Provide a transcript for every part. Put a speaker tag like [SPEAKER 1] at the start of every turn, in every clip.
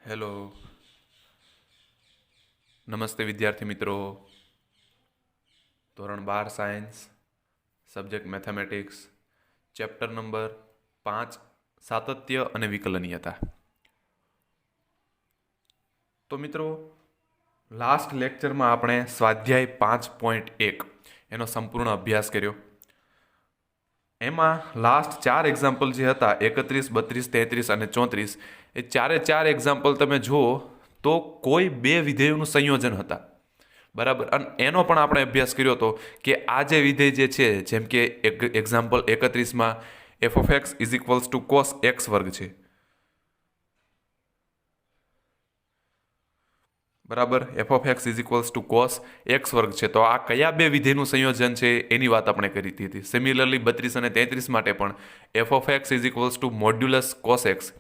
[SPEAKER 1] Hello, નમસ્તે વિદ્યાર્થી મિત્રો. ધોરણ 12 science, subject mathematics, chapter number 5 સાતત્ય અને વિકલનીયતા. તો મિત્રો, લાસ્ટ લેક્ચરમાં આપણે સ્વાધ્યાય 5.1 એનો સંપૂર્ણ અભ્યાસ કર્યો. એમાં લાસ્ટ 4 એક્ઝામ્પલ જે હતા 31, 32, 33 અને 34, એ ચાર એક્ઝામ્પલ તમે જુઓ તો કોઈ બે વિધેયોનું સંયોજન હતા. બરાબર. અને એનો પણ આપણે અભ્યાસ કર્યો હતો કે આ જે વિધેય જે છે, જેમ કે એક્ઝામ્પલ 31માં f of x is equals to cos x વર્ગ છે. બરાબર. F of x is equals to cos x વર્ગ છે. તો આ કયા બે વિધેયનું સંયોજન છે એની વાત આપણે કરી હતી. સિમિલરલી 32 અને 33 માટે પણ f of x is equals to modulus cos x,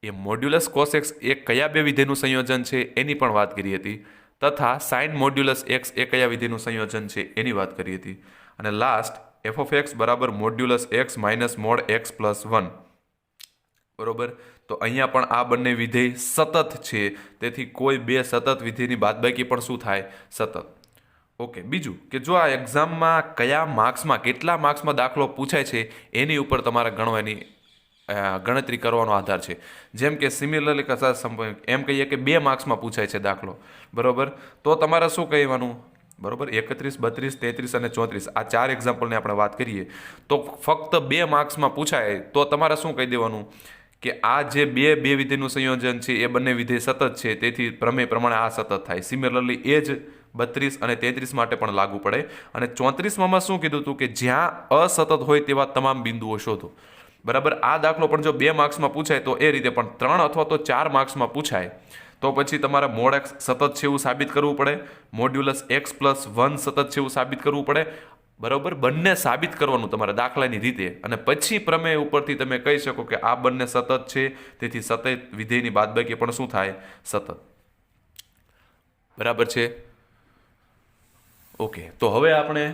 [SPEAKER 1] એ મોડ્યુલસ કોસ એક્સ એ કયા બે વિધેયનું સંયોજન છે એની પણ વાત કરી હતી. તથા સાઇન મોડ્યુલસ એક્સ એ કયા વિધેયનું સંયોજન છે એની વાત કરી હતી. અને લાસ્ટ એફ ઓફ એક્સ બરાબર modulus x minus mode x plus 1. બરોબર. તો અહીંયા પણ આ બંને વિધેય સતત છે, તેથી કોઈ બે સતત વિધેયની બાદબાકી પણ શું થાય? સતત. ઓકે. બીજું કે જો આ એક્ઝામમાં કયા માર્ક્સમાં, કેટલા માર્ક્સમાં દાખલો પૂછાય છે એની ઉપર તમારે ગણવાની ગણતરી કરવાનો આધાર છે. જેમ કે સિમિલરલી એમ કહીએ કે 2 માર્ક્સમાં પૂછાય છે દાખલો, બરોબર, તો તમારે શું કહેવાનું? બરોબર. 31, 32, 33 અને 34 આ 4 એક્ઝામ્પલની આપણે વાત કરીએ તો ફક્ત 2 માર્ક્સમાં પૂછાય તો તમારે શું કહી દેવાનું કે આ જે બે વિધેયનું સંયોજન છે એ બંને વિધેય સતત છે, તેથી પ્રમેય પ્રમાણે આ સતત થાય. સિમિલરલી એ જ 32 અને 33 માટે પણ લાગુ પડે. અને 34માં શું કીધું હતું કે જ્યાં અસતત હોય તેવા તમામ બિંદુઓ શોધો. બરાબર. આ દાખલો પણ જો 2 માર્ક્સમાં પૂછાય તો એ રીતે, પણ 3 અથવા તો 4 માર્ક્સમાં પૂછાય તો પછી તમારે મોડ એક્સ સતત છે એવું સાબિત કરવું પડે, મોડ્યુલસ એક્સ પ્લસ 1 સતત છે એવું સાબિત કરવું પડે. બરાબર. બંને સાબિત કરવાનું તમારે દાખલાની રીતે, અને પછી પ્રમેય ઉપરથી તમે કહી શકો કે આ બંને સતત છે, તેથી સતત વિધેયની બાદબાકી પણ શું થાય? સતત. બરાબર છે. ઓકે. તો હવે આપણે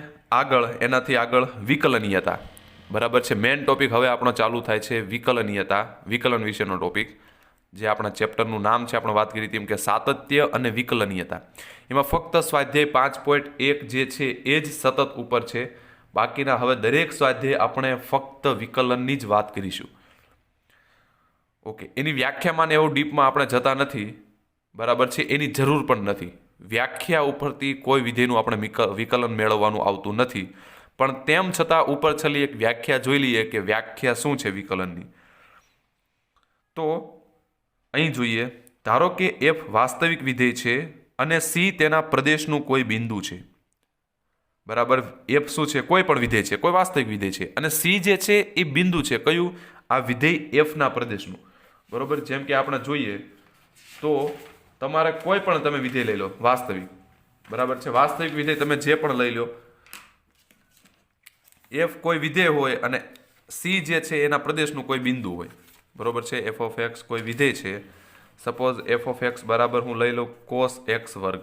[SPEAKER 1] એનાથી આગળ વિકલનીયતા. બરાબર છે. મેઇન ટોપિક હવે આપણો ચાલુ થાય છે વિકલનીયતા, વિકલન વિશેનો ટોપિક, જે આપણા ચેપ્ટરનું નામ છે. આપણે વાત કરી હતી એમ કે સાતત્ય અને વિકલનીયતા. એમાં ફક્ત સ્વાધ્યાય 5.1 જે છે એ જ સતત ઉપર છે. બાકીના હવે દરેક સ્વાધ્યાય આપણે ફક્ત વિકલનની જ વાત કરીશું. ઓકે. એની વ્યાખ્યામાં એવું ડીપમાં આપણે જતા નથી. બરાબર છે. એની જરૂર પણ નથી. વ્યાખ્યા ઉપરથી કોઈ વિધેયનું આપણે વિકલન મેળવવાનું આવતું નથી. પણ તેમ છતાં ઉપર છેલ્લી એક વ્યાખ્યા જોઈ લઈએ કે વ્યાખ્યા શું છે વિકલનની. તો અહીં જોઈએ, ધારો કે એફ વાસ્તવિક વિધેય છે અને સી તેના પ્રદેશનું કોઈ બિંદુ છે. બરાબર. એફ શું છે? કોઈ પણ વિધેય છે, કોઈ વાસ્તવિક વિધેય છે, અને સી જે છે એ બિંદુ છે. કયું? આ વિધેય એફના પ્રદેશનું. બરોબર. જેમ કે આપણે જોઈએ તો તમારે કોઈ પણ તમે વિધેય લઈ લો વાસ્તવિક. બરાબર છે. વાસ્તવિક વિધેય તમે જે પણ લઈ લો, એફ કોઈ વિધેય હોય અને સી જે છે એના પ્રદેશનું કોઈ બિંદુ હોય. બરોબર છે. એફ ઓફ એક્સ કોઈ વિધેય છે. સપોઝ એફ ઓફ એક્સ બરાબર હું લઈ લઉં કોસ એક્સ વર્ગ.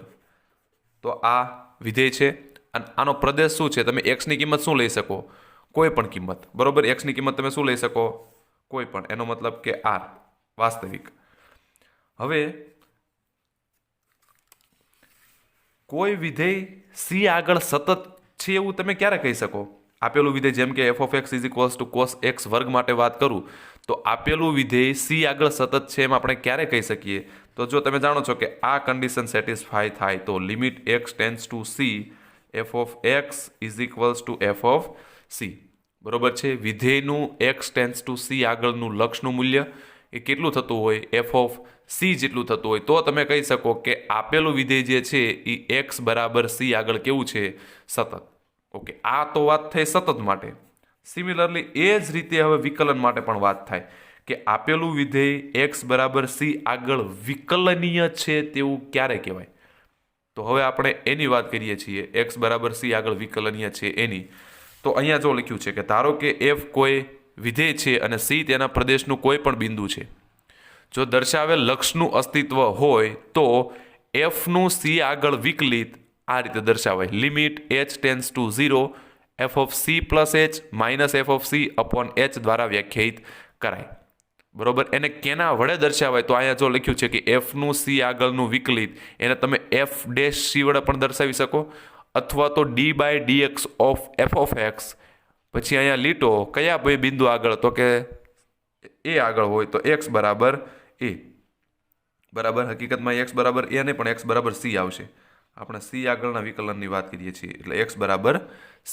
[SPEAKER 1] તો આ વિધેય છે અને આનો પ્રદેશ શું છે? તમે એક્સની કિંમત શું લઈ શકો? કોઈ પણ કિંમત. બરોબર. એક્સની કિંમત તમે શું લઈ શકો? કોઈ પણ. એનો મતલબ કે આર વાસ્તવિક. હવે કોઈ વિધેય સી આગળ સતત છે એવું તમે ક્યારે કહી શકો? આપેલું વિધેય, જેમ કે f of x is equals to cos x વર્ગ માટે વાત કરું તો આપેલું વિધેય સી આગળ સતત છે એમ આપણે ક્યારે કહી શકીએ? તો જો તમે જાણો છો કે આ કન્ડિશન સેટિસ્ફાય થાય તો limit x tense two C F of x is equals to f of C. બરોબર છે. વિધેયનું એક્સ ટેન્સ ટુ સી આગળનું લક્ષનું મૂલ્ય એ કેટલું થતું હોય? એફ ઓફ સી જેટલું થતું હોય. તો તમે કહી શકો કે આપેલું વિધેય જે છે એ એક્સ બરાબર સી આગળ કેવું છે? સતત. ઓકે. આ તો વાત થઈ સતત માટે. સિમિલરલી એ જ રીતે હવે વિકલન માટે પણ વાત થાય કે આપેલું વિધેય એક્સ બરાબર સી આગળ વિકલનીય છે તેવું ક્યારે કહેવાય? તો હવે આપણે એની વાત કરીએ છીએ, એક્સ બરાબર સી આગળ વિકલનીય છે એની. તો અહીંયા જો લખ્યું છે કે ધારો કે એફ કોઈ વિધેય છે અને સી તેના પ્રદેશનું કોઈ પણ બિંદુ છે. જો દર્શાવેલ લક્ષનું અસ્તિત્વ હોય તો એફનું સી આગળ વિકલિત આ રીતે દર્શાવાય. Limit H tense two 0 F of C plus H minus F of C upon H દ્વારા વ્યાખ્યાયિત કરાય. બરોબર, એને કેના વડે દર્શાવાય તો અહીંયા જો લખ્યું છે કે એફનું સી આગળનું વિકલિત એને તમે એફ ડેશ સી વડે પણ દર્શાવી શકો, અથવા તો d by dx of f of x, પછી અહીંયા લીટો કયા બે બિંદુ આગળ, તો કે એ આગળ હોય તો એક્સ બરાબર એ, બરાબર. હકીકતમાં એક્સ બરાબર એ નહીં પણ એક્સ બરાબર સી આવશે. આપણે સી આગળના વિકલનની વાત કરીએ છીએ એટલે એક્સ બરાબર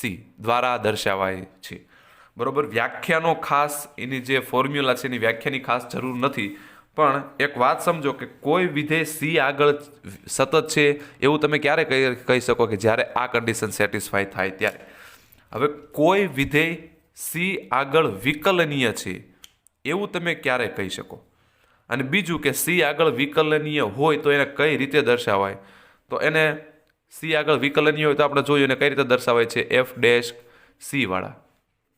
[SPEAKER 1] સી દ્વારા દર્શાવાય છે. બરોબર, વ્યાખ્યાનો ખાસ એની જે ફોર્મ્યુલા છે એની વ્યાખ્યાની ખાસ જરૂર નથી, પણ એક વાત સમજો કે કોઈ વિધેય સી આગળ સતત છે એવું તમે ક્યારે કહી શકો કે જ્યારે આ કન્ડિશન સેટિસ્ફાય થાય ત્યારે. હવે કોઈ વિધેય સી આગળ વિકલનીય છે એવું તમે ક્યારે કહી શકો. અને બીજું કે સી આગળ વિકલનીય હોય તો એને કઈ રીતે દર્શાવાય, તો એને સી આગળ વિકલનીય હોય તો આપણે જોયું એને કઈ રીતે દર્શાવાય છે એફ ડેશ સી વાળા.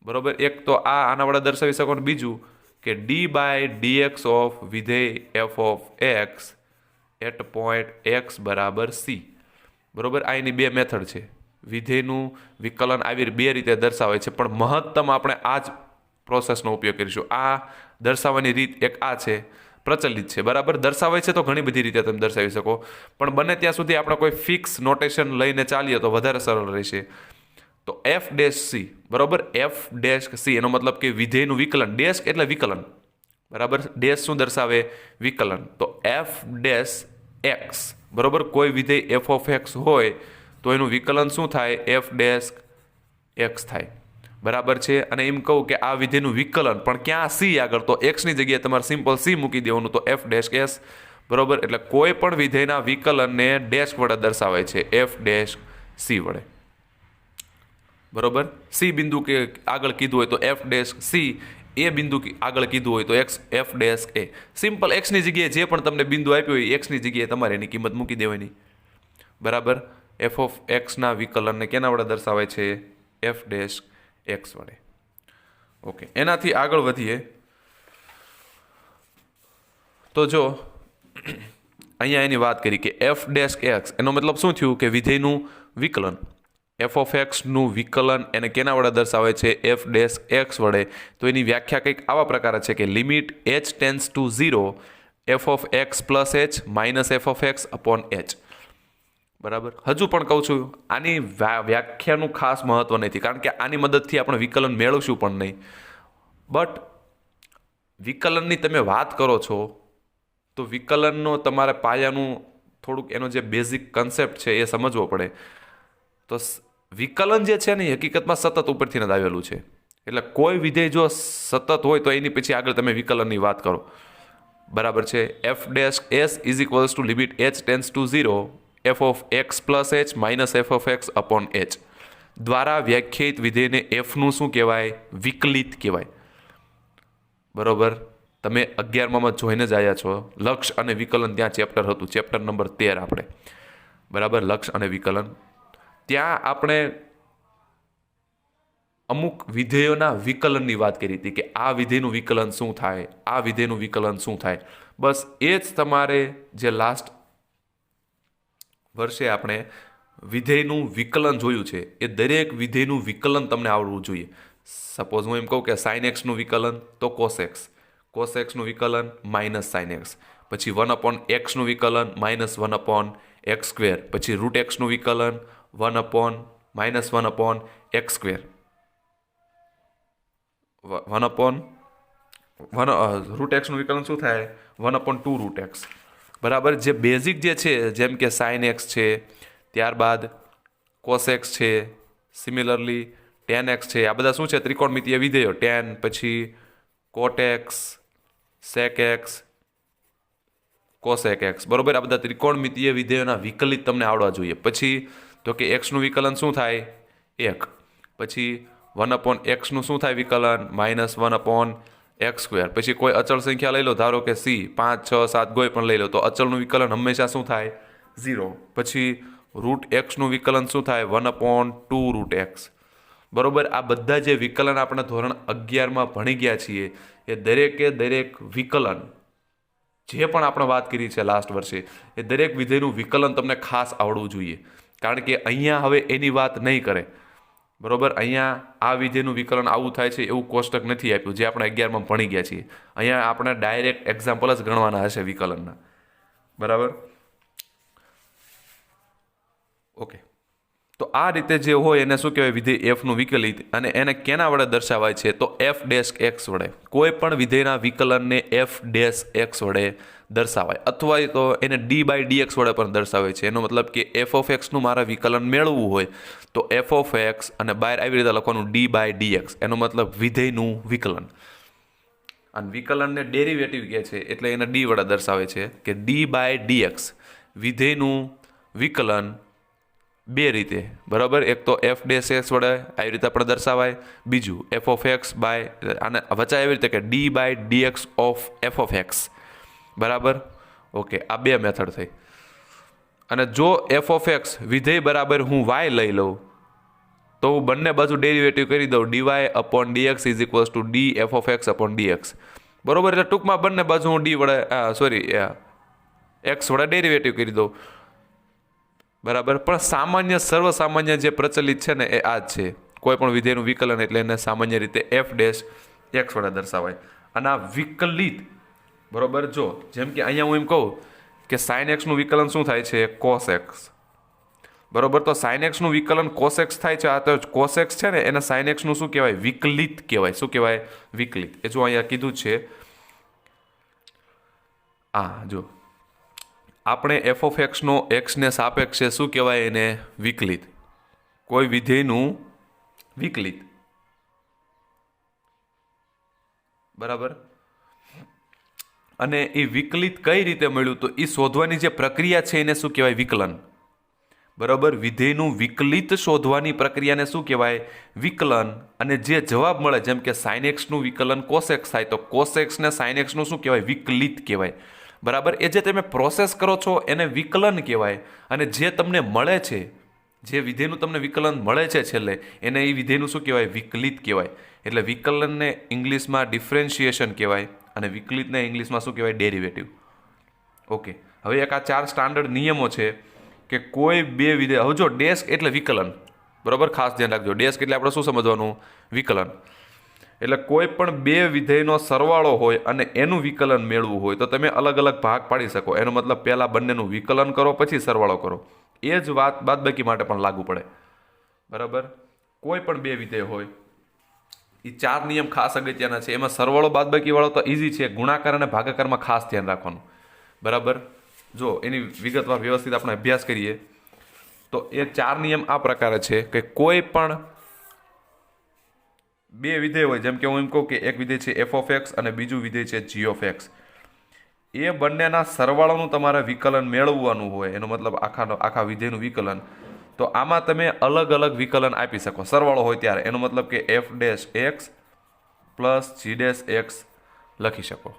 [SPEAKER 1] બરોબર, એક તો આના વડે દર્શાવી શકો, ને બીજું કે ડી બાય ડીએક્સ ઓફ વિધેય F of x eight point x બરાબર સી. બરોબર, આ એની બે મેથડ છે. વિધેયનું વિકલન આવી બે રીતે દર્શાવે છે, પણ મહત્તમ આપણે આ જ પ્રોસેસનો ઉપયોગ કરીશું. આ દર્શાવવાની રીત એક આ છે, પ્રચલિત છે. બરાબર, દર્શાવે છે તો ઘણી બધી રીતે તમે દર્શાવી શકો, પણ બને ત્યાં સુધી આપણે કોઈ ફિક્સ નોટેશન લઈને ચાલીએ તો વધારે સરળ રહેશે. તો એફ ડેશ સી, બરોબર, એફ ડેશ સી એનો મતલબ કે વિધેયનું વિકલન, ડેશ એટલે વિકલન, બરાબર. ડેશ શું દર્શાવે? વિકલન. તો એફ ડેશ એક્સ, બરોબર, કોઈ વિધેય એફ ઓફ એક્સ હોય તો એનું વિકલન શું થાય? એફ ડેશ એક્સ થાય. બરાબર છે. અને એમ કહું કે આ વિધેયનું વિકલન પણ ક્યાં સી આગળ, તો એક્સની જગ્યાએ તમારે સિમ્પલ સી મૂકી દેવાનું, તો એફ ડેશ એસ. બરોબર, એટલે કોઈ પણ વિધેયના વિકલનને ડેશ વડે દર્શાવાય છે, એફ ડેશ સી વડે. બરોબર, સી બિંદુ કે આગળ કીધું હોય તો એફ ડેશ સી, એ બિંદુ આગળ કીધું હોય તો એક્સ એફ ડેશ એ. સિમ્પલ એક્સની જગ્યાએ જે પણ તમને બિંદુ આપ્યું હોય એક્સની જગ્યાએ તમારે એની કિંમત મૂકી દેવાની. બરાબર, એફ ઓફ એક્સના વિકલનને કેના વડે દર્શાવાય છે? એફ ડેશ એક્સ વડે. ઓકે, એનાથી આગળ વધીએ તો જો અહીંયા એની વાત કરી કે એફ ડેશ એક્સ, એનો મતલબ શું થયું કે વિધેયનું વિકલન. એફ ઓફ એક્સનું વિકલન એને કેના વડે દર્શાવે છે? એફ ડેશ એક્સ વડે. તો એની વ્યાખ્યા કંઈક આવા પ્રકારે છે કે limit H tense two 0 F of x plus H minus F of x upon H. બરાબર, હજુ પણ કહું છું આની વ્યાખ્યાનું ખાસ મહત્વ નથી, કારણ કે આની મદદથી આપણે વિકલન મેળવશું પણ નહીં. બટ વિકલનની તમે વાત કરો છો તો વિકલનનો તમારે પાયાનું થોડુંક એનો જે બેઝિક કન્સેપ્ટ છે એ સમજવો પડે. તો વિકલન જે છે ને એ હકીકતમાં સતત ઉપરથી જ આવેલું છે. એટલે કોઈ વિધેય જો સતત હોય તો એની પછી આગળ તમે વિકલનની વાત કરો. બરાબર છે. F dash S is equals two limit H tense two 0 F of x plus H minus F of x upon H દ્વારા વ્યાખ્યાયિત વિધેયને એફનું શું કહેવાય? વિકલિત કહેવાય. બરોબર, તમે 11માં જોઈને જ આવ્યા છો. લક્ષ અને વિકલન ત્યાં ચેપ્ટર હતું, ચેપ્ટર નંબર 13 આપણે. બરાબર, લક્ષ અને વિકલન. ત્યાં આપણે અમુક વિધેયોના વિકલનની વાત કરી હતી કે આ વિધેયનું વિકલન શું થાય, આ વિધેયનું વિકલન શું થાય. બસ એ જ તમારે જે લાસ્ટ વર્ષે આપણે વિધેયનું વિકલન જોયું છે એ દરેક વિધેયનું વિકલન તમને આવડવું જોઈએ. સપોઝ હું એમ કહું કે સાઇન એક્સનું વિકલન તો કોસ એક્સ, કોસ એક્સનું વિકલન માઇનસ સાઇન એક્સ, પછી 1 એક્સનું વિકલન માઇનસ 1 એક્સ સ્ક્વેર, પછી રૂટ એક્સનું વિકલન 1 એક્સ સ્ક્વેર, રૂટ એક્સનું વિકલન શું થાય? 1/2 રૂટ એક્સ. બરાબર, જે બેઝિક જે છે જેમ કે સાઇન એક્સ છે, ત્યારબાદ કોસ એક્સ છે, સિમિલરલી ટેન એક્સ છે, આ બધા શું છે? ત્રિકોણમિતીય વિધેયો. ટેન, પછી cot x, sec x, cosec x. બરોબર, આ બધા ત્રિકોણમિતીય વિધેયોના વિકલિત તમને આવડવા જોઈએ. પછી તો કે એક્સનું વિકલન શું થાય? 1. પછી 1/xનું શું થાય વિકલન? -1 એક્સ સ્ક્વેર. પછી કોઈ અચળ સંખ્યા લઈ લો, ધારો કે સી, 5, 6, 7 કોઈ પણ લઈ લો, તો અચળનું વિકલન હંમેશા શું થાય? 0. પછી રૂટ એક્સનું વિકલન શું થાય? 1/2 રૂટ એક્સ. બરોબર, આ બધા જે વિકલન આપણે ધોરણ 11માં ભણી ગયા છીએ એ દરેકે દરેક વિકલન જે પણ આપણે વાત કરી છે લાસ્ટ વર્ષે એ દરેક વિધેયનું વિકલન તમને ખાસ આવડવું જોઈએ, કારણ કે અહીંયા હવે એની વાત નહીં કરે. બરોબર, અહીંયા આ વિધેયનું વિકલન આવું થાય છે એવું કોષ્ટક નથી આપ્યું જે આપણે 11માં ભણી ગયા છીએ. અહીંયા આપણે ડાયરેક્ટ એક્ઝામ્પલ જ ગણવાના હશે વિકલનના. બરાબર, ઓકે. તો આ રીતે જે હોય એને શું કહેવાય, વિધેય એફનું વિકલિત. અને એને કેના વડે દર્શાવાય છે, તો એફ ડેશ એક્સ વડે. કોઈ પણ વિધેયના વિકલનને એફ ડેશ એક્સ વડે દર્શાવાય, અથવા તો એને ડી બાય ડીએક્સ વડે પણ દર્શાવાય છે. એનો મતલબ કે એફ ઓફ એક્સનું મારા વિકલન મેળવવું હોય તો એફ ઓફ એક્સ અને બહાર આવી રીતે લખવાનું ડી બાય ડીએક્સ. એનો મતલબ વિધેયનું વિકલન. અને વિકલનને ડેરિવેટિવ કહે છે એટલે એને ડી વડે દર્શાવે છે કે ડી બાય ડીએક્સ વિધેયનું વિકલન બે રીતે. બરાબર, એક તો એફ ડેશ એક્સ વડે આવી રીતે આપણે દર્શાવાય, બીજું એફ ઓફ એક્સ બાય અને વચાય એવી રીતે કે d by dx of f of x. બરાબર, ઓકે. આ બે મેથડ થઈ. અને જો એફ ઓફ એક્સ વિધેય બરાબર હું વાય લઈ લઉં તો હું બંને બાજુ ડેરિવેટિવ કરી દઉં, dy upon dx is equals to d f of x upon dx. બરોબર, એટલે ટૂંકમાં બંને બાજુ હું ડી વડે એક્સ વડે ડેરિવેટિવ કરી દઉં. બરાબર, પણ સામાન્ય સર્વસામાન્ય જે પ્રચલિત છે ને એ આ જ છે. કોઈ પણ વિધેયનું વિકલન એટલે એને સામાન્ય રીતે એફ ડેશ એક્સ વડે દર્શાવાય. અને આ વિકલિત, બરોબર, જો જેમ કે અહીંયા હું એમ કહું કે સાઇન એક્સનું વિકલન શું થાય છે, કોસ એક્સ. બરોબર, તો સાઇન એક્સનું વિકલન કોસ એક્સ થાય છે. આ તો કોસ એક્સ છે ને એને સાઇન એક્સનું શું કહેવાય, વિકલિત કહેવાય. શું કહેવાય, વિકલિત. એ જો અહીંયા કીધું છે, જો આપણે એફ ઓફ એક્સનો એક્સને સાપેક્ષે શું કહેવાય, એને વિકલિત. કોઈ વિધેયનું વિકલિત. બરાબર, અને એ વિકલિત કઈ રીતે મળ્યું, તો એ શોધવાની જે પ્રક્રિયા છે એને શું કહેવાય, વિકલન. બરાબર, વિધેયનું વિકલિત શોધવાની પ્રક્રિયાને શું કહેવાય, વિકલન. અને જે જવાબ મળે, જેમ કે સાઇન એક્સનું વિકલન કોસ એક્સ થાય તો કોસ એક્સને સાઇન એક્સનું શું કહેવાય, વિકલિત કહેવાય. બરાબર, એ જે તમે પ્રોસેસ કરો છો એને વિકલન કહેવાય. અને જે તમને મળે છે, જે વિધેયનું તમને વિકલન મળે છે છેલ્લે, એને એ વિધેયનું શું કહેવાય, વિકલિત કહેવાય. એટલે વિકલનને ઇંગ્લિશમાં ડિફરન્શિએશન કહેવાય અને વિકલિતને ઇંગ્લિશમાં શું કહેવાય, ડેરિવેટિવ. ઓકે, હવે એક આ 4 સ્ટાન્ડર્ડ નિયમો છે કે કોઈ બે વિધેય. હવે જો ડેશ એટલે વિકલન, બરાબર, ખાસ ધ્યાન રાખજો. ડેશ એટલે આપણે શું સમજવાનું, વિકલન. એટલે કોઈ પણ બે વિધેયનો સરવાળો હોય અને એનું વિકલન મેળવવું હોય તો તમે અલગ અલગ ભાગ પાડી શકો. એનો મતલબ પહેલાં બંનેનું વિકલન કરો પછી સરવાળો કરો. એ જ વાત બાદબાકી માટે પણ લાગુ પડે. બરાબર, કોઈ પણ બે વિધેય હોય, એ 4 નિયમ ખાસ અગત્યના છે. એમાં સરવાળો બાદબાકી વાળો તો ઇઝી છે, ગુણાકાર અને ભાગાકારમાં ખાસ ધ્યાન રાખવાનું. બરાબર, જો એની વિગતવાર વ્યવસ્થિત આપણે અભ્યાસ કરીએ તો એ 4 નિયમ આ પ્રકારે છે કે કોઈ પણ બે વિધેય હોય, જેમ કે હું એમ કહું કે એક વિધેય છે એફ ઓફ એક્સ અને બીજું વિધેય છે જી ઓફ એક્સ. એ બંનેના સરવાળાનું તમારે વિકલન મેળવવાનું હોય, એનો મતલબ આખા વિધેયનું વિકલન. તો આમાં તમે અલગ અલગ વિકલન આપી શકો, સરવાળો હોય ત્યારે. એનો મતલબ કે f dash x plus g dash x લખી શકો.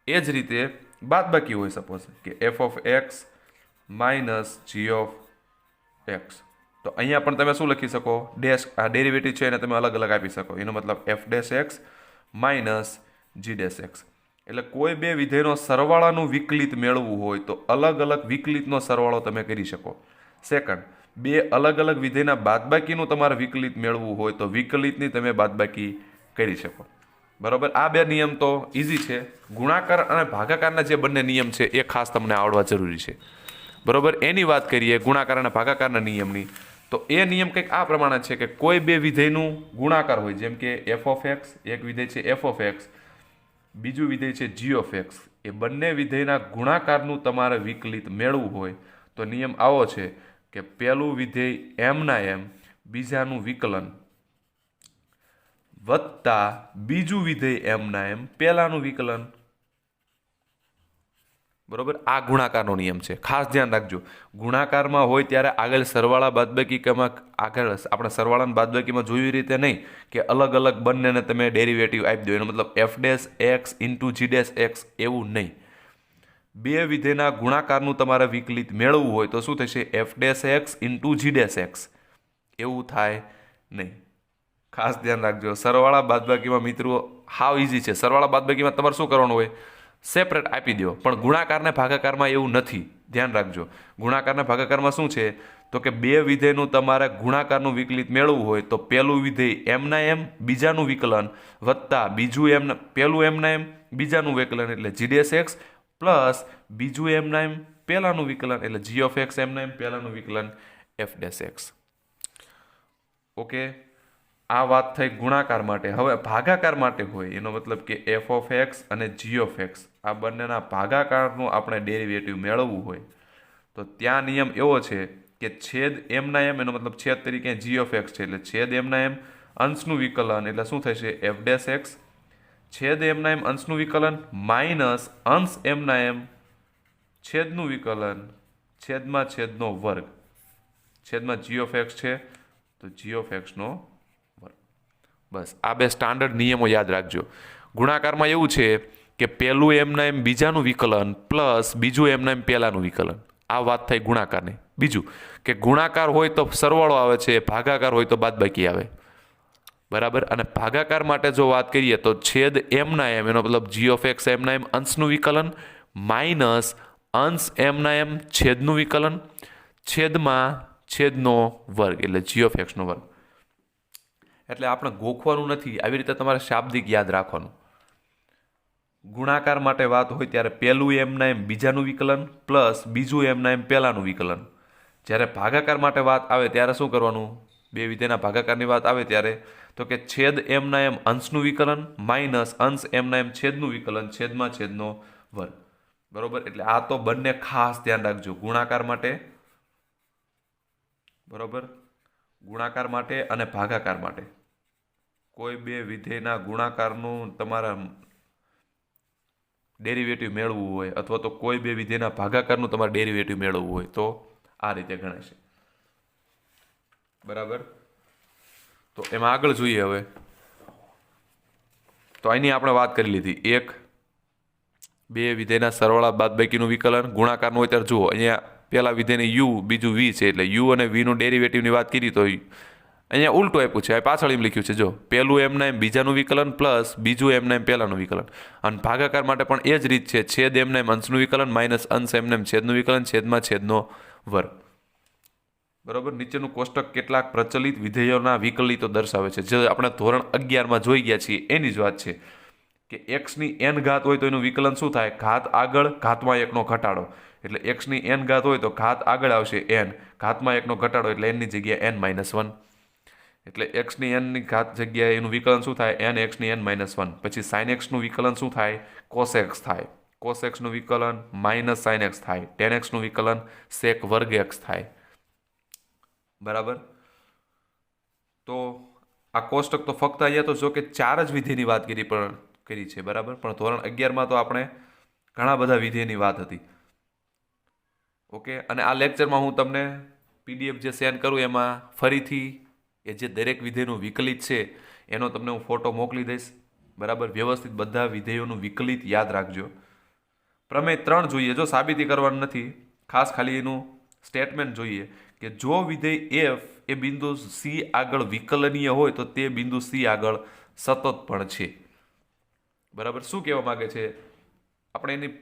[SPEAKER 1] એ જ રીતે બાદબાકી હોય, સપોઝ કે f of x minus g of x. તો અહીંયા પણ તમે શું લખી શકો, ડેશ, આ ડેરિવેટિવ છે એને તમે અલગ અલગ આપી શકો. એનો મતલબ f dash x minus g dash x. એટલે કોઈ બે વિધેયનો સરવાળાનું વિકલિત મેળવવું હોય તો અલગ અલગ વિકલિતનો સરવાળો તમે કરી શકો. સેકન્ડ, બે અલગ અલગ વિધેયના બાદબાકીનું તમારે વિકલિત મેળવવું હોય તો વિકલિતની તમે બાદબાકી કરી શકો. બરાબર, આ બે નિયમ તો ઇઝી છે. ગુણાકાર અને ભાગાકારના જે બંને નિયમ છે એ ખાસ તમને આવડવા જરૂરી છે. બરાબર, એની વાત કરીએ ગુણાકાર અને ભાગાકારના નિયમની, તો એ નિયમ કંઈક આ પ્રમાણે છે કે કોઈ બે વિધેયનું ગુણાકાર હોય, જેમ કે એફ ઓફ એક્સ, એક વિધેય છે એફ ઓફ એક્સ, બીજું વિધેય છે જી ઓફ એક્સ. એ બંને વિધેયના ગુણાકારનું તમારે વિકલિત મેળવવું હોય તો નિયમ આવો છે કે પહેલું વિધેય એમના એમ, બીજાનું વિકલન વત્તા બીજું વિધેય એમના એમ, પહેલાનું વિકલન. બરોબર, આ ગુણાકારનો નિયમ છે. ખાસ ધ્યાન રાખજો, ગુણાકારમાં હોય ત્યારે આગળ સરવાળા બાદબાકીમાં આગળ આપણે સરવાળા બાદબાકીમાં જોયું રીતે નહીં કે અલગ અલગ બંનેને તમે ડેરિવેટિવ આપી દો. એનો મતલબ f dash x into g dash x એવું નહીં. બે વિધેયના ગુણાકારનું તમારે વિકલિત મેળવવું હોય તો શું થશે, f dash x into g dash x એવું થાય નહીં. ખાસ ધ્યાન રાખજો, સરવાળા બાદબાકીમાં મિત્રો હાવ ઇઝી છે. સરવાળા બાદબાકીમાં તમારે શું કરવાનું હોય, સેપરેટ આપી દો. પણ ગુણાકારને ભાગાકારમાં એવું નથી, ધ્યાન રાખજો. ગુણાકારને ભાગાકારમાં શું છે, તો કે બે વિધેયનું તમારે ગુણાકારનું વિકલિત મેળવવું હોય તો પહેલું વિધેય એમના એમ બીજાનું વિકલન વત્તા બીજું એમ પહેલું એમના એમ બીજાનું વિકલન એટલે જી ડેશ એક્સ પ્લસ બીજું એમના એમ પહેલાનું વિકલન એટલે જી ઓફ એક્સ એમના એમ પહેલાનું વિકલન એફ ડેશ એક્સ. ઓકે, આ વાત થઈ ગુણાકાર માટે. હવે ભાગાકાર માટે હોય એનો મતલબ કે એફ ઓફ એક્સ અને જી ઓફ એક્સ આ બંનેના ભાગાકારનું આપણે ડેરિવેટિવ મેળવવું હોય તો ત્યાં નિયમ એવો છે કે છેદ એમના એમ એનો મતલબ છેદ તરીકે જી ઓફ એક્સ છે એટલે છેદ એમના એમ અંશનું વિકલન એટલે શું થશે એફ ડેશ એક્સ છેદ એમના એમ અંશનું વિકલન માઇનસ અંશ એમના એમ છેદનું વિકલન છેદમાં છેદનો વર્ગ છેદમાં જી ઓફ એક્સ છે તો જી ઓફ એક્સનો વર્ગ. બસ આ બે સ્ટાન્ડર્ડ નિયમો યાદ રાખજો. ગુણાકારમાં એવું છે કે પહેલું એમના એમ બીજાનું વિકલન પ્લસ બીજું એમના એમ પહેલાનું વિકલન. આ વાત થઈ ગુણાકારની. બીજું કે ગુણાકાર હોય તો સરવાળો આવે છે, ભાગાકાર હોય તો બાદબાકી આવે. બરાબર. અને ભાગાકાર માટે જો વાત કરીએ તો છેદ એમના એમ એનો મતલબ જી ઓફ એક્સ એમના એમ અંશનું વિકલન માઇનસ અંશ એમના એમ છેદનું વિકલન છેદમાં છેદનો વર્ગ એટલે જી ઓફ એક્સનો વર્ગ. એટલે આપણે ગોખવાનું નથી, આવી રીતે તમારે શાબ્દિક યાદ રાખવાનું. ગુણાકાર માટે વાત હોય ત્યારે પહેલું એમના એમ બીજાનું વિકલન પ્લસ બીજું એમના એમ પહેલાનું વિકલન. જ્યારે ભાગાકાર માટે વાત આવે ત્યારે શું કરવાનું? બે વિધેયના ભાગાકારની વાત આવે ત્યારે તો કે છેદ એમના એમ અંશનું વિકલન માઇનસ અંશ એમના એમ છેદનું વિકલન છેદમાં છેદનો વર્ગ. બરોબર. એટલે આ તો બંને ખાસ ધ્યાન રાખજો ગુણાકાર માટે. બરોબર. ગુણાકાર માટે અને ભાગાકાર માટે કોઈ બે વિધેયના ગુણાકારનું તમારા ડેરિવેટિવ મેળવવું હોય અથવા તો કોઈ બે વિધેયના ભાગાકારનું તમારે ડેરિવેટિવ મેળવવું હોય તો આ રીતે ગણાશે. બરાબર. તો એમાં આગળ જોઈએ. હવે તો અહીંની આપણે વાત કરી લીધી એક બે વિધેયના સરવાળા બાદબાકીનું વિકલન ગુણાકારનું હોય ત્યારે જુઓ અહીંયા પહેલા વિધેયને યુ બીજું વી છે એટલે યુ અને વીનું ડેરિવેટિવની વાત કરી તો અહીંયા ઉલટું આપ્યું છે. પાછળ એમ લખ્યું છે જો પહેલું એમના એમ બીજાનું વિકલન પ્લસ બીજું એમના એમ પહેલાનું વિકલન. અને ભાગાકાર માટે પણ એ જ રીત છે છેદ એમના એમ અંશનું વિકલન માઇનસ અંશ એમના એમ છેદનું વિકલન છેદમાં છેદનો વર્ગ. બરોબર. નીચેનું કોષ્ટક કેટલાક પ્રચલિત વિધેયોના વિકલિતો દર્શાવે છે જે આપણે ધોરણ 11માં જોઈ ગયા છીએ એની જ વાત છે કે એક્સની એન ઘાત હોય તો એનું વિકલન શું થાય? ઘાત આગળ ઘાતમાં એકનો ઘટાડો. એટલે એક્સની એન ઘાત હોય તો ઘાત આગળ આવશે એન ઘાતમાં એકનો ઘટાડો એટલે એનની જગ્યાએ એન માઇનસ વન. એટલે એક્સની એનની ઘાત જગ્યાએ એનું વિકલન શું થાય? એન એક્સની એન માઇનસ વન. પછી સાઇન એક્સનું વિકલન શું થાય? કોસ એક્સ થાય. કોસ એક્સનું વિકલન માઇનસ સાઇન એક્સ થાય. ટેન એક્સનું વિકલન સેક વર્ગ એક્સ થાય. બરાબર. તો આ કોષ્ટક તો ફક્ત અહીંયા તો જો કે 4 જ વિધેયની વાત કરી છે. બરાબર. પણ ધોરણ 11માં તો આપણે ઘણા બધા વિધેયની વાત હતી. ઓકે. અને આ લેક્ચરમાં હું તમને પીડીએફ જે સેન્ડ કરું એમાં ફરીથી એ જે દરેક વિધેયનું વિકલિત છે એનો તમને હું ફોટો મોકલી દઈશ. બરાબર. વ્યવસ્થિત બધા વિધેયોનું વિકલિત યાદ રાખજો. પ્રમેય 3 જોઈએ. જો સાબિતી કરવાનું નથી, ખાસ ખાલી એનું સ્ટેટમેન્ટ જોઈએ કે જો વિધેય એફ એ બિંદુ સી આગળ વિકલનીય હોય તો તે બિંદુ સી આગળ સતત પણ છે. બરાબર. શું કહેવા માંગે છે? આપણે એની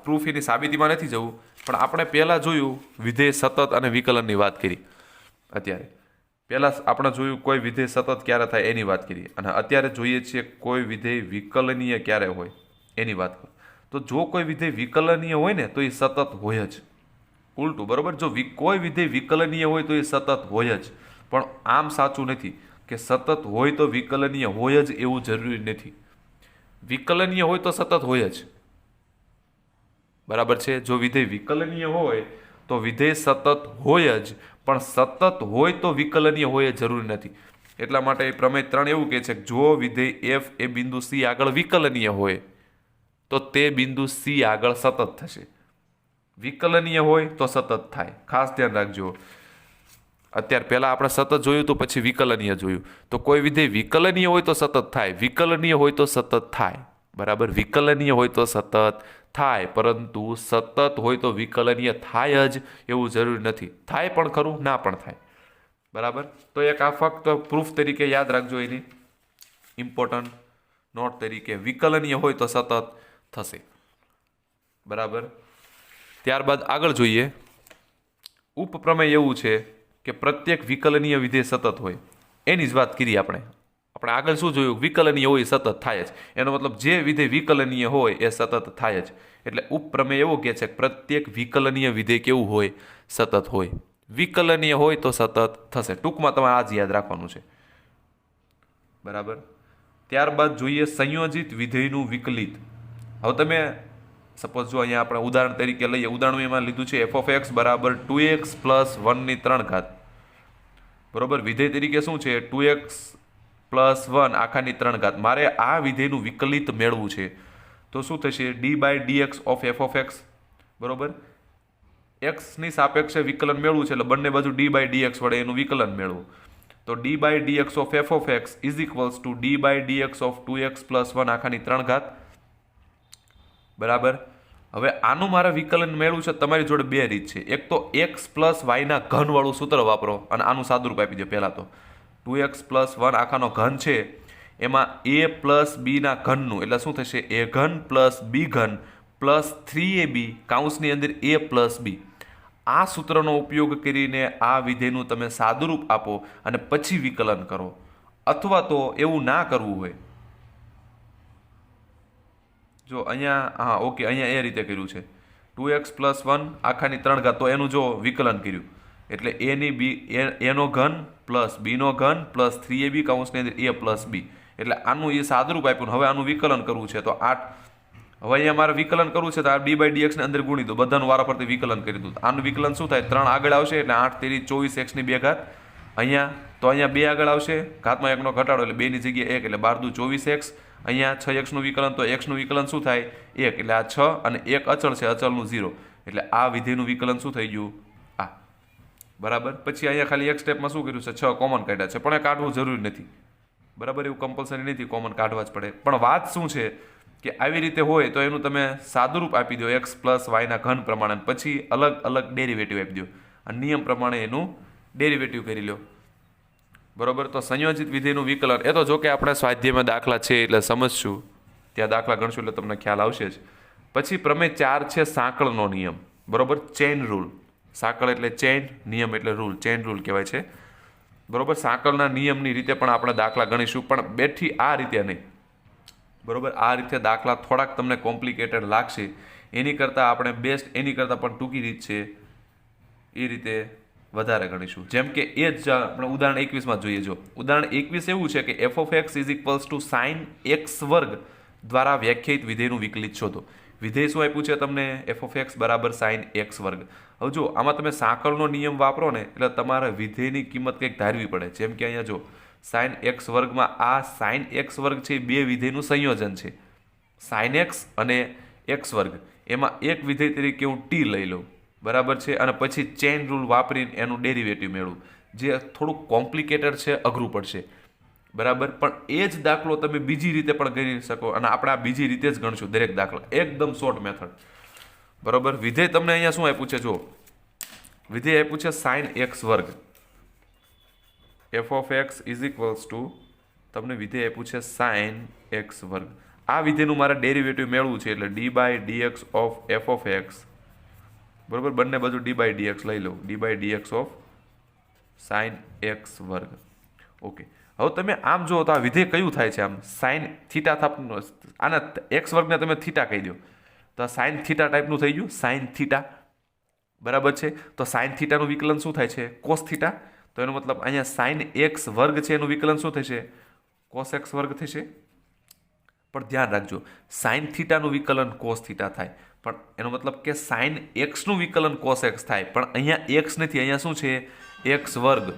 [SPEAKER 1] પ્રૂફ એની સાબિતીમાં નથી જવું પણ આપણે પહેલાં જોયું વિધેય સતત અને વિકલનની વાત કરી. અત્યારે પહેલાં આપણે જોયું કોઈ વિધેય સતત ક્યારે થાય એની વાત કરી અને અત્યારે જોઈએ છીએ કોઈ વિધેય વિકલનીય ક્યારે હોય એની વાત કરી. તો જો કોઈ વિધેય વિકલનીય હોય ને તો એ સતત હોય જ. ઉલટું. બરાબર. જો કોઈ વિધેય વિકલનીય હોય તો એ સતત હોય જ. પણ આમ સાચું નથી કે સતત હોય તો વિકલનીય હોય જ એવું જરૂરી નથી. વિકલનીય હોય તો સતત હોય જ. બરાબર છે. જો વિધેય વિકલનીય હોય તો વિધેય સતત હોય જ પણ સતત હોય તો વિકલનીય હોય જરૂરી નથી. એટલા માટે પ્રમેય 3 એવું કહે છે કે જો વિધેય એફ એ બિંદુ સી આગળ વિકલનીય હોય તો તે બિંદુ સી આગળ સતત થશે. વિકલનીય હોય તો સતત થાય. ખાસ ધ્યાન રાખજો. અત્યારે પહેલા આપણે સતત જોયું તો પછી વિકલનીય જોયું. તો કોઈ વિધેય વિકલનીય હોય તો સતત થાય, વિકલનીય હોય તો સતત થાય. બરાબર. વિકલનીય હોય તો સતત થાય પરંતુ સતત હોય તો વિકલનીય થાય જ એવું જરૂરી નથી. થાય પણ ખરું, ના પણ થાય. બરાબર. તો એક આ ફક્ત પ્રૂફ તરીકે યાદ રાખજો. એની ઇમ્પોર્ટન્ટ નોટ તરીકે વિકલનીય હોય તો સતત થશે. બરાબર. ત્યારબાદ આગળ જોઈએ. ઉપપ્રમેય એવું છે કે પ્રત્યેક વિકલનીય વિધેય સતત હોય, એની જ વાત કરી આપણે. આપણે આગળ શું જોયું? વિકલનીય હોય સતત થાય જ. એનો મતલબ જે વિધેય વિકલનીય હોય એ સતત થાય જ. એટલે ઉપપ્રમેય એવો કહે છે કે પ્રત્યેક વિકલનીય વિધેય કેવું હોય? સતત હોય. વિકલનીય હોય તો સતત થશે. ટૂંકમાં તમારે આ જ યાદ રાખવાનું છે. બરાબર. ત્યારબાદ જોઈએ સંયોજિત વિધેયનું વિકલિત. હવે તમે સપોઝ જો અહીંયા આપણે ઉદાહરણ તરીકે લઈએ, ઉદાહરણ એમાં લીધું છે f(x) બરાબર 2x + 1 ની 3 ઘાત. બરોબર. વિધેય તરીકે શું છે? 2x + 1 આખાની 3 ઘાત. મારે આ વિધેયનું વિકલિત મેળવવું છે તો શું થશે? d/dx of f(x). બરોબર. x ની સાપેક્ષે વિકલન મેળવવું છે એટલે બંને બાજુ d/dx વડે એનું વિકલન મેળવવું. તો d/dx of f(x) is equals to d/dx of 2x + 1 આખાની 3 ઘાત. બરાબર. હવે આનું મારે વિકલન મેળવવું છે. તમારી જોડે બે રીત છે. એક તો x + y ના ઘન વાળું સૂત્ર વાપરો અને આનું સાદુરૂપ આપી દો. પહેલા તો 2x + 1 આખાનો ઘન છે, એમાં a + b ના ઘનનું એટલે શું થશે? a ઘન + b ઘન + 3ab કૌંસની અંદર a + b. આ સૂત્રનો ઉપયોગ કરીને આ વિધેયનું તમે સાદુરૂપ આપો અને પછી વિકલન કરો. અથવા તો એવું ના કરવું હોય, જો અહીંયા હા ઓકે, અહીંયા એ રીતે કર્યું છે 2x + 1 આખાની 3 ઘાત. તો એનું જો વિકલન કર્યું એટલે એનો ઘન + બીનો ઘન + 3ab કૌંસની અંદર a + b. એટલે આનું એ સાદુરૂપ આપ્યું. હવે આનું વિકલન કરવું છે તો 8. હવે અહીંયા મારે વિકલન કરવું છે તો આ d/dx ને અંદર ગુણી દો. બધાનું વારાફરતી વિકલન કરી દો. આનું વિકલન શું થાય? 3 આગળ આવશે એટલે 8 તેરી 24 x ની 2 ઘાત. અહીંયા તો અહીંયા 2 આગળ આવશે, ઘાતમાં 1 નો ઘટાડો એટલે 2 ની જગ્યાએ 1 એટલે 12 × 24x. અહીંયા 6x નું વિકલન, તો x નું વિકલન શું થાય? 1 એટલે આ 6 અને 1 અચળ છે, અચળનું 0 એટલે આ વિધેયનું વિકલન શું થઈ ગયું? આ. બરાબર. પછી અહીંયા ખાલી એક સ્ટેપમાં શું કર્યું છે? 6 કોમન કાઢ્યા છે, પણ એ કાઢવું જરૂરી નથી. બરાબર. એવું કમ્પલસરી નથી, કોમન કાઢવા જ પડે. પણ વાત શું છે કે આવી રીતે હોય તો એનું તમે સાદુરૂપ આપી દો x + y ના ઘન પ્રમાણે, પછી અલગ અલગ ડેરિવેટિવ આપી દો અને નિયમ પ્રમાણે એનું ડેરિવેટિવ કરી લો. બરોબર. તો સંયોજિત વિધેયનું વિકલન એ તો જો કે આપણે સ્વાધ્યાયમાં દાખલા છે એટલે સમજશું, ત્યાં દાખલા ગણશું એટલે તમને ખ્યાલ આવશે જ. પછી પ્રમેય 4 છે સાંકળનો નિયમ. બરોબર. Chain rule. સાંકળ એટલે ચેઇન, નિયમ એટલે રૂલ. ચેઇન રૂલ કહેવાય છે. બરોબર. સાંકળના નિયમની રીતે પણ આપણે દાખલા ગણીશું, પણ બેઠી આ રીતે નહીં. બરોબર. આ રીતે દાખલા થોડાક તમને કોમ્પ્લિકેટેડ લાગશે. એની કરતાં આપણે બેસ્ટ, એની કરતાં પણ ટૂંકી રીત છે એ રીતે વધારે ગણીશું. જેમ કે એ જ આપણે ઉદાહરણ 21માં જોઈએ. જો ઉદાહરણ 21 એવું છે કે f(x) = sin x² દ્વારા વ્યાખ્યાયિત વિધેયનું વિકલિત શોધો. વિધેય શું આપ્યું છે તમને? f(x) બરાબર sin x². હવે જો આમાં તમે સાંકળનો નિયમ વાપરો ને એટલે તમારે વિધેયની કિંમત કંઈક ધારવી પડે. જેમ કે અહીંયા જો sin x² માં આ sin x² છે, બે વિધેયનું સંયોજન છે, sin x અને x². એમાં એક વિધેય તરીકે હું t લઈ લઉં. બરાબર છે. અને પછી ચેઇન રૂલ વાપરીને એનું ડેરિવેટિવ મેળવું, જે થોડુંક કોમ્પ્લિકેટેડ છે, અઘરું પડશે. બરાબર. પણ એ જ દાખલો તમે બીજી રીતે પણ ગણી શકો અને આપણે આ બીજી રીતે જ ગણશું દરેક દાખલા. એકદમ શોર્ટ મેથડ. બરાબર. વિધેય તમને અહીંયા શું આપ્યું છે? જો વિધેય આપ્યું છે sin x². f(x) = તમને વિધેય આપ્યું છે sin x². આ વિધેયનું મારે ડેરિવેટિવ મેળવવું છે એટલે d/dx of f(x). બરોબર. બંને બાજુ d/dx લઈ લઉં. d/dx of sin x². Okay. હવે તમે આમ જુઓ તો આ વિધેય કયું થાય છે? આમ sin થીટા આના x² ને તમે થીટા કહી દો તો આ sin થીટા ટાઈપનું થઈ ગયું, sin થીટા. બરાબર છે. તો sin થીટાનું વિકલન શું થાય છે? cos theta. તો એનો મતલબ અહીંયા sin x² છે એનું વિકલન શું થશે? cos x² થશે. પણ ધ્યાન રાખજો, sin થીટાનું વિકલન cos થીટા થાય, પણ એનો મતલબ કે sin x નું વિકલન cos x થાય, પણ અહીંયા x નથી, અહીંયા શું છે? x².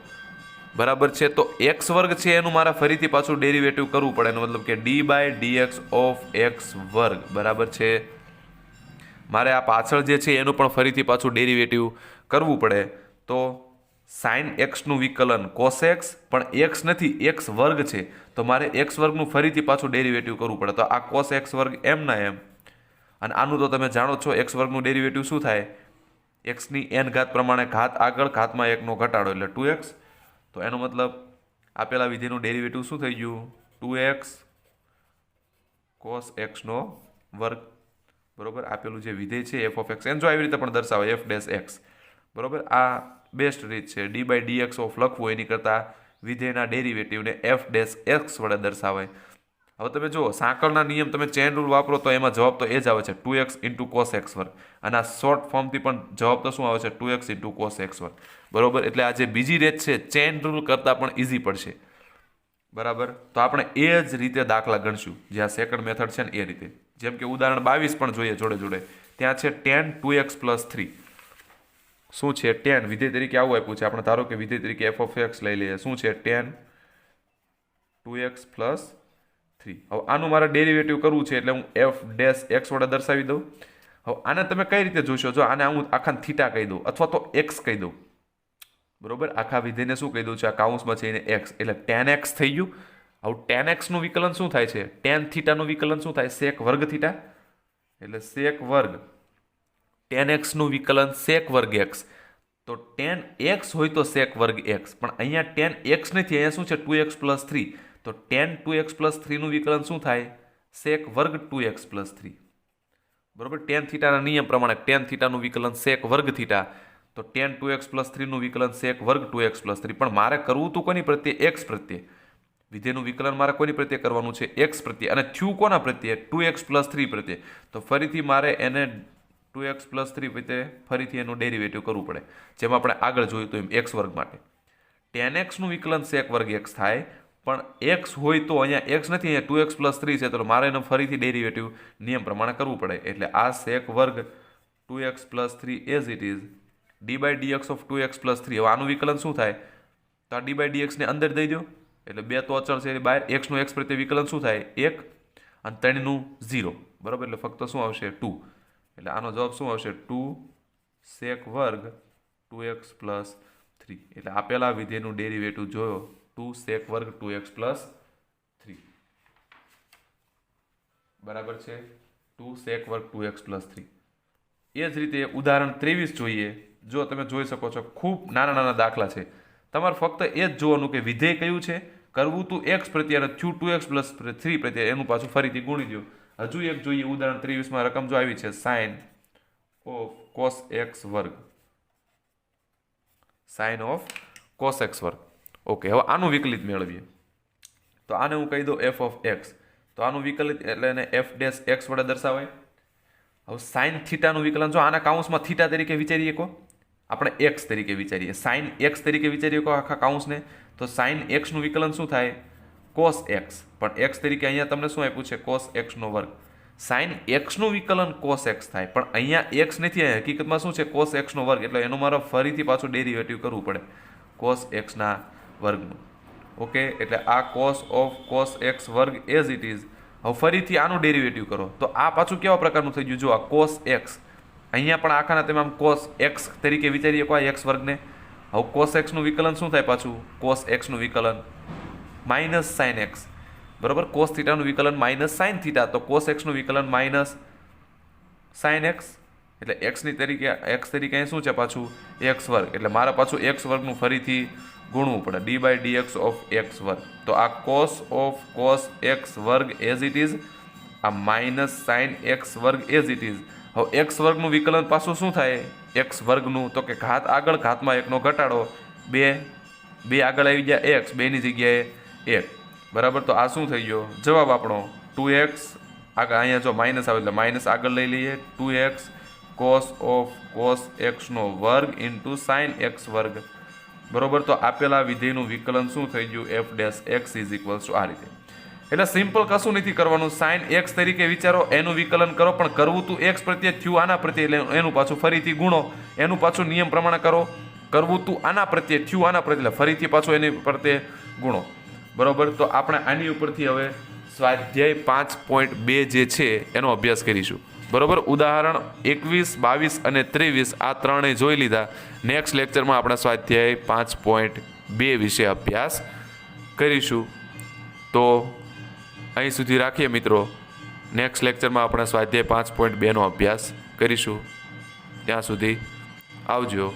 [SPEAKER 1] બરાબર છે. તો x² છે એનું મારે ફરીથી પાછું ડેરિવેટિવ કરવું પડે. એનો મતલબ કે d/dx of x². બરાબર છે. મારે આ પાછળ જે છે એનું પણ ફરીથી પાછું ડેરિવેટિવ કરવું પડે. તો sin x નું વિકલન cos x, પણ x નથી, x² છે, તો મારે x² નું ફરીથી પાછું ડેરિવેટિવ કરવું પડે. તો આ cos x² એમ ના એમ. અને આનું તો તમે જાણો છો x² નું ડેરિવેટિવ શું થાય? x ની n ઘાત પ્રમાણે ઘાત આગળ, ઘાતમાં 1 નો ઘટાડો એટલે 2x. તો એનો મતલબ આપેલા વિધેયનું ડેરિવેટિવ શું થઈ ગયું? 2x cos x². બરોબર. આપેલું જે વિધેય છે f(x), એને જો આવી રીતે પણ દર્શાવે f'(x). બરોબર. આ બેસ્ટ રીત છે ડી બાય ડીએક્સ ઓફ લખવું એની કરતાં વિધેયના ડેરિવેટિવને એફ ડેશ એક્સ વડે દર્શાવાય. હવે તમે જુઓ સાંકળના નિયમ તમે ચેન રૂલ વાપરો તો એમાં જવાબ તો એ જ આવે છે 2x ઇન્ટુ કોસ એક્સ વર્ગ, અને આ શોર્ટ ફોર્મથી પણ જવાબ તો શું આવે છે 2x ઇન્ટુ કોસ એક્સ વર્ગ. બરોબર, એટલે આ જે બીજી રીત છે ચેન રૂલ કરતાં પણ ઇઝી પડશે. બરાબર, તો આપણે એ જ રીતે દાખલા ગણશું જે આ સેકન્ડ મેથડ છે ને એ રીતે. જેમ કે ઉદાહરણ 22 પણ જોઈએ જોડે જોડે. ત્યાં છે tan 2x પ્લસ 3. શું છે tan વિધેય તરીકે આવું આપ્યું છે, આપણે ધારો કે વિધેય તરીકે એફ ઓફ એક્સ લઈ લઈએ. શું છે tan 2x પ્લસ 3. હવે આનું મારે ડેરિવેટિવ કરવું છે એટલે હું એફ ડેશ એક્સ વડે દર્શાવી દઉં. હવે આને તમે કઈ રીતે જોશો? જો આને હું આખા થીટા કહી દઉં અથવા તો એક્સ કહી દઉં. બરોબર, આખા વિધેયને શું કહી દઉં છે? આ કાઉન્સમાં છે એને એક્સ, એટલે tan x થઈ ગયું. હવે tan x નું વિકલન શું થાય છે? tan થીટાનું વિકલન શું થાય? sec વર્ગ થીટા, એટલે sec વર્ગ tan x નું વિકલન sec વર્ગ x. તો tan x હોય તો sec વર્ગ x, પણ અહીંયા tan x નથી, અહીંયા શું છે 2x પ્લસ 3. તો tan 2x પ્લસ 3 નું વિકલન શું થાય? sec વર્ગ 2x પ્લસ 3. બરોબર, tan થીટાના નિયમ પ્રમાણે tan થીટાનું વિકલન sec વર્ગ થીટા, તો tan 2x પ્લસ 3 નું વિકલન sec વર્ગ 2x પ્લસ 3. પણ મારે કરવું તો કોની પ્રત્યે? x પ્રત્યે. વિધેયનું વિકલન મારે કોની પ્રત્યે કરવાનું છે? x પ્રત્યે. અને થયું કોના પ્રત્યે? 2x પ્લસ 3 પ્રત્યે. તો ફરીથી મારે એને 2x પ્લસ 3 પ્રત્યે ફરીથી એનું ડેરિવેટિવ કરવું પડે, જેમ આપણે આગળ જોયું તો એમ x વર્ગ માટે. tan x નું વિકલન sec વર્ગ x થાય, પણ x હોય તો અહીંયા x નથી, અહીંયા 2x પ્લસ 3 છે, તો મારે એને ફરીથી ડેરિવેટિવ નિયમ પ્રમાણે કરવું પડે. એટલે આ sec વર્ગ 2x plus 3 as it is d by dx of 2x plus 3. હવે આનું વિકલન શું થાય? તો આ ડી બાય ડીએક્સ ને અંદર દઈ દો, એટલે બે તો અચળ છે એની બહાર. x નું x પ્રત્યે વિકલન શું થાય? 1, અને 3 નું 0. બરોબર, એટલે ફક્ત શું આવશે? 2. એટલે આનો જવાબ શું આવશે? 2 sec વર્ગ 2x પ્લસ 3. એટલે આપેલા વિધેયનું ડેરિવેટિવ જોયો 2 sec વર્ગ 2x પ્લસ 3. બરાબર છે, 2 sec વર્ગ 2x પ્લસ 3. એ જ રીતે ઉદાહરણ 23 જોઈએ. જો તમે જોઈ શકો છો ખૂબ નાના નાના દાખલા છે. તમારે ફક્ત એ જ જોવાનું કે વિધેય કયું છે, કરવું તું x પ્રત્યે અને થયું 2x પ્લસ 3 પ્રત્યે, એનું પાછું ફરીથી ગુણી દો. હજુ એક જોઈએ ઉદાહરણ 23 માં રકમ જો આવી છે sin ઓફ cos x વર્ગ. sin ઓફ cos x વર્ગ. ઓકે, હવે આનું વિકલિત મેળવીએ. તો આને હું કહી દઉં f ઓફ x. તો આનું વિકલિત એટલે એને f ડેશ x વડે દર્શાવાય. હવે sin થીટાનું વિકલન જો આના કાઉન્સમાં થીટા તરીકે વિચારીએ કો, આપણે x તરીકે વિચારીએ, sin x તરીકે વિચારીએ કો આખા કાઉન્સને, તો sin x નું વિકલન શું થાય? cos x. પણ x તરીકે અહીંયા તમને શું આપ્યું છે? cos x નો વર્ગ. sin x નું વિકલન cos x થાય, પણ અહીંયા x નથી, હકીકતમાં શું છે? cos x નો વર્ગ. એટલે એનું મારે ફરીથી પાછું ડેરિવેટિવ કરવું પડે cos x ના વર્ગનું. ઓકે, એટલે આ cos ઓફ cos x વર્ગ એઝ ઇટ ઇઝ. હવે ફરીથી આનું ડેરિવેટિવ કરો તો આ પાછું કેવા પ્રકારનું થઈ ગયું? જો આ cos x, અહીંયા પણ આખાના તમે આમ cos x તરીકે વિચારીએ કો x વર્ગને. હવે cos x નું વિકલન શું થાય પાછું? cos x નું વિકલન માઇનસ sin x. બરોબર, cos થીટાનું વિકલન માઇનસ sin થીટા, તો cos x નું વિકલન માઇનસ sin x. એટલે x તરીકે અહીં શું છે પાછું? x વર્ગ. એટલે મારે પાછું x વર્ગનું ફરીથી ગુણવું પડે d by dx of x વર્ગ. તો આ cos ઓફ cos x વર્ગ એઝ ઇટ ઇઝ, આ માઇનસ sin x વર્ગ એઝ ઇટ ઇઝ. હવે x વર્ગનું વિકલન પાછું શું થાય? x વર્ગનું, તો કે ઘાત આગળ, ઘાતમાં 1 નો ઘટાડો, 2 આગળ આવી ગયા x, 2 ની જગ્યાએ 1. બરાબર, તો આ શું થઈ ગયો? જવાબ આપણો 2x. આગળ અહીંયા જો માઇનસ આવે એટલે માઇનસ આગળ લઈ લઈએ, 2x cos of cos x નો વર્ગ ઇન્ટુ sin x વર્ગ. બરોબર, તો આપેલા વિધેયનું વિકલન શું થઈ ગયું? f dash x is equals two આ રીતે. એટલે સિમ્પલ કશું નથી કરવાનું. sin x તરીકે વિચારો, એનું વિકલન કરો, પણ કરવું તું x પ્રત્યે, થયું આના પ્રત્યે, એટલે એનું પાછું ફરીથી ગુણો, એનું પાછું નિયમ પ્રમાણે કરો. કરવું તું આના પ્રત્યે, થયું આના પ્રત્યે, એટલે ફરીથી પાછું એની પ્રત્યે ગુણો. બરોબર, તો આપણે આની ઉપરથી હવે સ્વાધ્યાય 5.2 જે છે એનો અભ્યાસ કરીશું. બરોબર, ઉદાહરણ 21, 22 અને 23 આ ત્રણેય જોઈ લીધા. નેક્સ્ટ લેક્ચરમાં આપણે સ્વાધ્યાય 5.2 વિશે અભ્યાસ કરીશું. તો અહીં સુધી રાખીએ મિત્રો. નેક્સ્ટ લેક્ચરમાં આપણે સ્વાધ્યાય 5.2 નો અભ્યાસ કરીશું. ત્યાં સુધી આવજો.